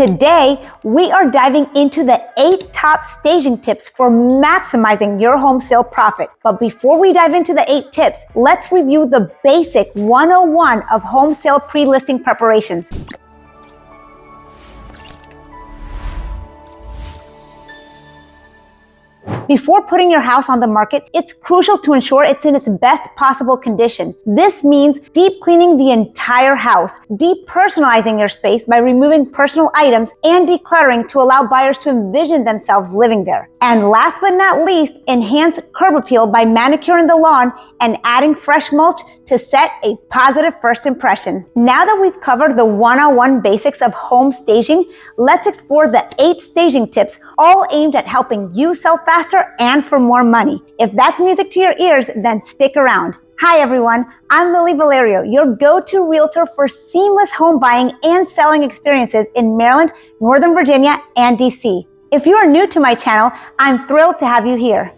Today, we are diving into the 8 top staging tips for maximizing your home sale profit. But before we dive into the 8 tips, let's review the basic 101 of home sale pre-listing preparations. Before putting your house on the market, it's crucial to ensure it's in its best possible condition. This means deep cleaning the entire house, depersonalizing your space by removing personal items, and decluttering to allow buyers to envision themselves living there. And last but not least, enhance curb appeal by manicuring the lawn and adding fresh mulch to set a positive first impression. Now that we've covered the 101 basics of home staging, let's explore the 8 staging tips, all aimed at helping you sell faster and for more money. If that's music to your ears, then stick around. Hi everyone, I'm Lily Vallario, your go-to realtor for seamless home buying and selling experiences in Maryland, Northern Virginia, and DC. If you are new to my channel, I'm thrilled to have you here.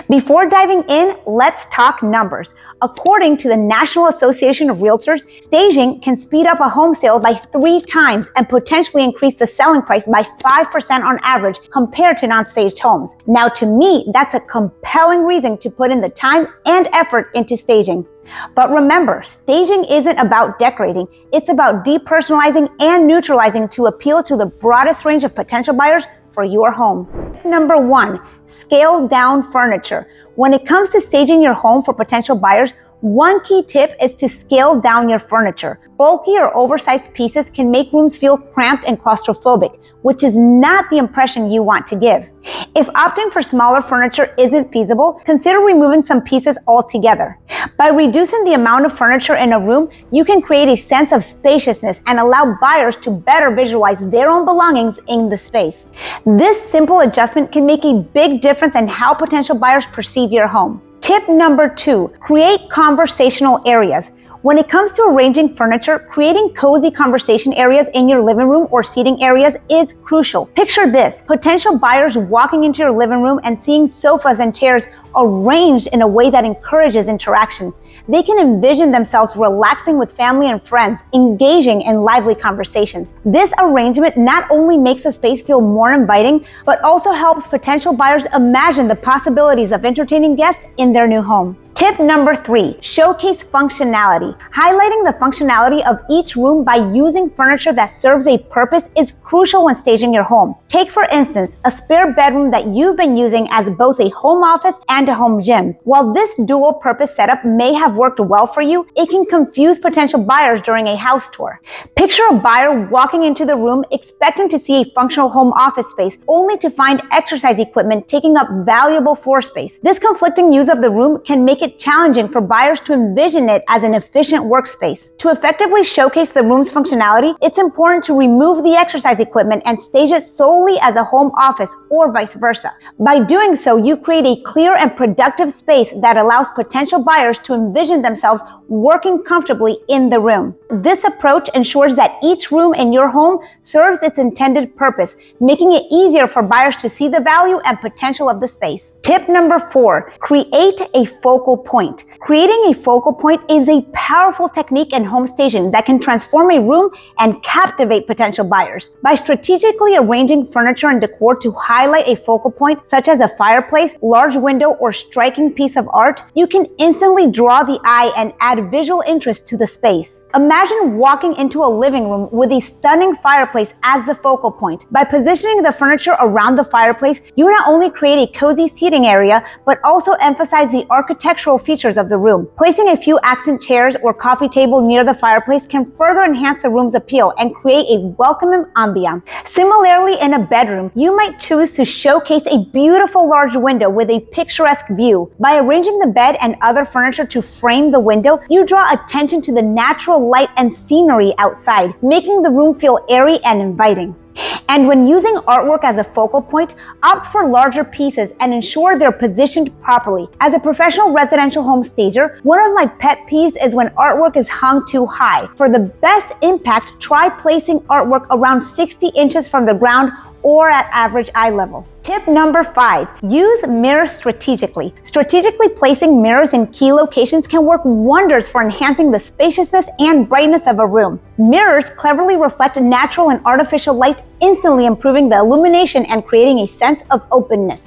Before diving in, let's talk numbers. According to the National Association of Realtors, staging can speed up a home sale by 3 times and potentially increase the selling price by 5% on average compared to non-staged homes. Now, to me, that's a compelling reason to put in the time and effort into staging. But remember, staging isn't about decorating. It's about depersonalizing and neutralizing to appeal to the broadest range of potential buyers for your home. Number 1, scale down furniture. When it comes to staging your home for potential buyers, one key tip is to scale down your furniture. Bulky or oversized pieces can make rooms feel cramped and claustrophobic, which is not the impression you want to give. If opting for smaller furniture isn't feasible, consider removing some pieces altogether. By reducing the amount of furniture in a room, you can create a sense of spaciousness and allow buyers to better visualize their own belongings in the space. This simple adjustment can make a big difference in how potential buyers perceive your home. Tip number 2, create conversational areas. When it comes to arranging furniture, creating cozy conversation areas in your living room or seating areas is crucial. Picture this: potential buyers walking into your living room and seeing sofas and chairs arranged in a way that encourages interaction. They can envision themselves relaxing with family and friends, engaging in lively conversations. This arrangement not only makes a space feel more inviting, but also helps potential buyers imagine the possibilities of entertaining guests in their new home. Tip number 3, showcase functionality. Highlighting the functionality of each room by using furniture that serves a purpose is crucial when staging your home. Take, for instance, a spare bedroom that you've been using as both a home office and a home gym. While this dual purpose setup may have worked well for you, it can confuse potential buyers during a house tour. Picture a buyer walking into the room expecting to see a functional home office space, only to find exercise equipment taking up valuable floor space. This conflicting use of the room can make it challenging for buyers to envision it as an efficient workspace. To effectively showcase the room's functionality, it's important to remove the exercise equipment and stage it solely as a home office or vice versa. By doing so, you create a clear and productive space that allows potential buyers to envision themselves working comfortably in the room. This approach ensures that each room in your home serves its intended purpose, making it easier for buyers to see the value and potential of the space. Tip number 4, create a focal point. Creating a focal point is a powerful technique in home staging that can transform a room and captivate potential buyers. By strategically arranging furniture and decor to highlight a focal point, such as a fireplace, large window, or striking piece of art, you can instantly draw the eye and add visual interest to the space. Imagine walking into a living room with a stunning fireplace as the focal point. By positioning the furniture around the fireplace, you not only create a cozy seating area, but also emphasize the architectural features of the room. Placing a few accent chairs or coffee table near the fireplace can further enhance the room's appeal and create a welcoming ambiance. Similarly, in a bedroom, you might choose to showcase a beautiful large window with a picturesque view. By arranging the bed and other furniture to frame the window, you draw attention to the natural light and scenery outside, making the room feel airy and inviting. And when using artwork as a focal point, opt for larger pieces and ensure they're positioned properly. As a professional residential home stager, one of my pet peeves is when artwork is hung too high. For the best impact, try placing artwork around 60 inches from the ground or at average eye level. Tip number 5, use mirrors strategically. Strategically placing mirrors in key locations can work wonders for enhancing the spaciousness and brightness of a room. Mirrors cleverly reflect natural and artificial light, instantly improving the illumination and creating a sense of openness.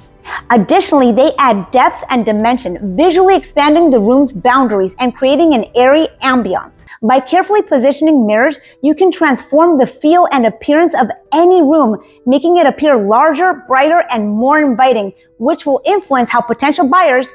Additionally, they add depth and dimension, visually expanding the room's boundaries and creating an airy ambiance. By carefully positioning mirrors, you can transform the feel and appearance of any room, making it appear larger, brighter, and more inviting, which will influence how potential buyers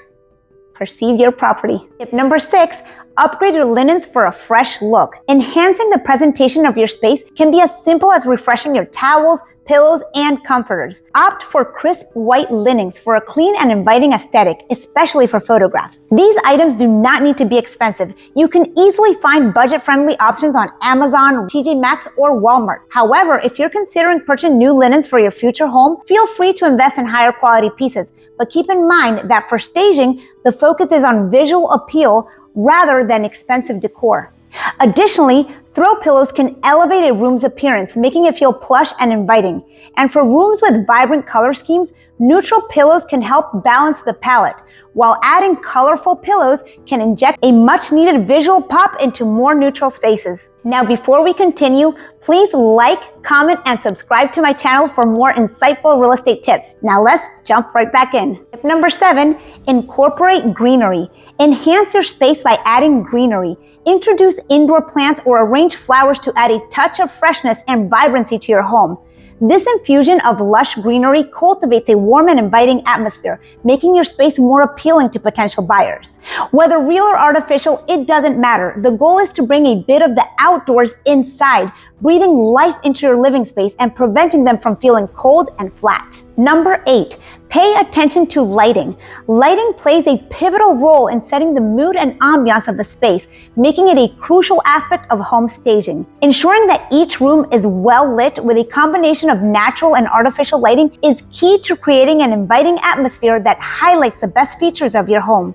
perceive your property. Tip number 6, upgrade your linens for a fresh look. Enhancing the presentation of your space can be as simple as refreshing your towels, pillows, and comforters. Opt for crisp white linens for a clean and inviting aesthetic, especially for photographs. These items do not need to be expensive. You can easily find budget-friendly options on Amazon, TJ Maxx, or Walmart. However, if you're considering purchasing new linens for your future home, feel free to invest in higher quality pieces. But keep in mind that for staging, the focus is on visual appeal rather than expensive decor. Additionally, throw pillows can elevate a room's appearance, making it feel plush and inviting. And for rooms with vibrant color schemes, neutral pillows can help balance the palette, while adding colorful pillows can inject a much-needed visual pop into more neutral spaces. Now, before we continue, please like, comment, and subscribe to my channel for more insightful real estate tips. Now let's jump right back in. Tip number 7, incorporate greenery. Enhance your space by adding greenery. Introduce indoor plants or arrange flowers to add a touch of freshness and vibrancy to your home. This infusion of lush greenery cultivates a warm and inviting atmosphere, making your space more appealing to potential buyers. Whether real or artificial, it doesn't matter. The goal is to bring a bit of the outdoors inside, breathing life into your living space and preventing them from feeling cold and flat. Number 8, pay attention to lighting. Lighting plays a pivotal role in setting the mood and ambiance of a space, making it a crucial aspect of home staging. Ensuring that each room is well lit with a combination of natural and artificial lighting is key to creating an inviting atmosphere that highlights the best features of your home.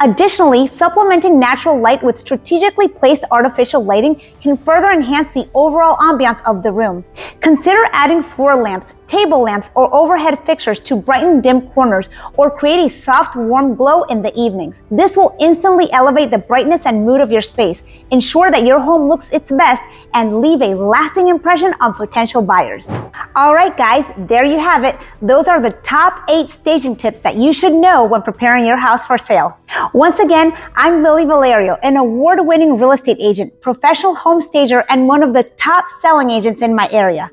Additionally, supplementing natural light with strategically placed artificial lighting can further enhance the overall ambiance of the room. Consider adding floor lamps, table lamps, or overhead fixtures to brighten dim corners or create a soft, warm glow in the evenings. This will instantly elevate the brightness and mood of your space, ensure that your home looks its best, and leave a lasting impression on potential buyers. All right, guys, there you have it. Those are the top 8 staging tips that you should know when preparing your house for sale. Once again, I'm Lily Vallario, an award-winning real estate agent, professional home stager, and one of the top selling agents in my area.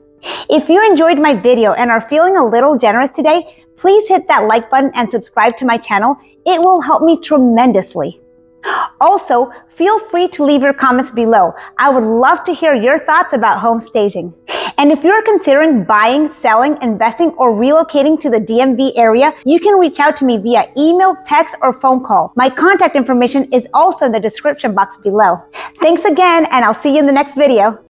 If you enjoyed my video and are feeling a little generous today, please hit that like button and subscribe to my channel. It will help me tremendously. Also, feel free to leave your comments below. I would love to hear your thoughts about home staging. And if you're considering buying, selling, investing, or relocating to the DMV area, you can reach out to me via email, text, or phone call. My contact information is also in the description box below. Thanks again, and I'll see you in the next video.